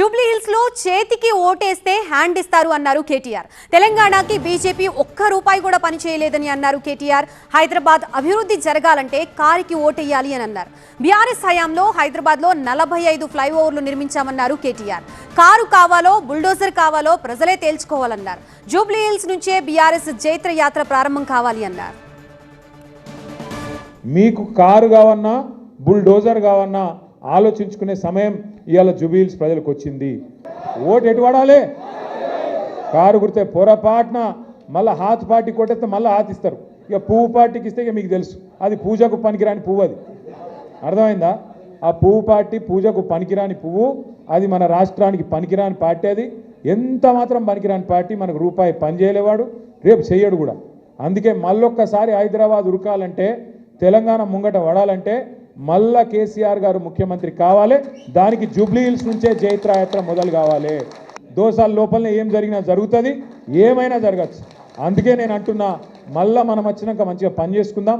Jubilee hills లో చేతికి ఓటేస్తే హ్యాండ్ ఇస్తారు అన్నారు కేటీఆర్. తెలంగాణకి బీజేపీ ఒక్క రూపాయి కూడా పని చేయలేదని అన్నారు కేటీఆర్. హైదరాబాద్ అభివృద్ధి జరగాలంటే కారికి ఓటేయాలి అని అన్నారు. బీఆర్ఎస్ హయాంలో హైదరాబాద్ లో 45 ఫ్లైఓవర్లు నిర్మించామన్నారు కేటీఆర్. కారు కావాలో బుల్డోజర్ కావాలో ప్రజలే తేల్చుకోవాలన్నారు. జూబ్లీ హిల్స్ నుంచే బీఆర్ఎస్ జైత్ర యాత్ర ప్రారంభం కావాలి అన్నారు. మీకు కారు కావన్నా బుల్డోజర్ కావన్నా ఆలోచించుకునే సమయం ఇవాళ జూబ్లీ హిల్స్ ప్రజలకు వచ్చింది. ఓటు ఎటు పడాలి? కారు గుర్తే పొరపాటున మళ్ళీ హాత్ పార్టీ కొట్టేస్తే మళ్ళీ హాత్ ఇస్తారు. ఇక పువ్వు పార్టీకి ఇస్తే ఇక మీకు తెలుసు అది పూజకు పనికిరాని పువ్వు. అది అర్థమైందా? ఆ పువ్వు పార్టీ పూజకు పనికిరాని పువ్వు. అది మన రాష్ట్రానికి పనికిరాని పార్టీ. అది ఎంత మాత్రం పనికిరాని పార్టీ. మనకు రూపాయి పని చేయలేవాడు, రేపు చెయ్యడు కూడా. అందుకే మళ్ళొక్కసారి హైదరాబాద్ ఉరకాలంటే, తెలంగాణ ముంగట పడాలంటే మళ్ళా కేసీఆర్ గారు ముఖ్యమంత్రి కావాలి. దానికి జూబ్లీ హిల్స్ నుంచే జైత్రయాత్ర మొదలు కావాలి. దోసాల లోపలనే ఏం జరిగినా జరుగుతుంది, ఏమైనా జరగచ్చు. అందుకే నేను అంటున్నా, మళ్ళా మనం వచ్చినాక మంచిగా పని చేసుకుందాం.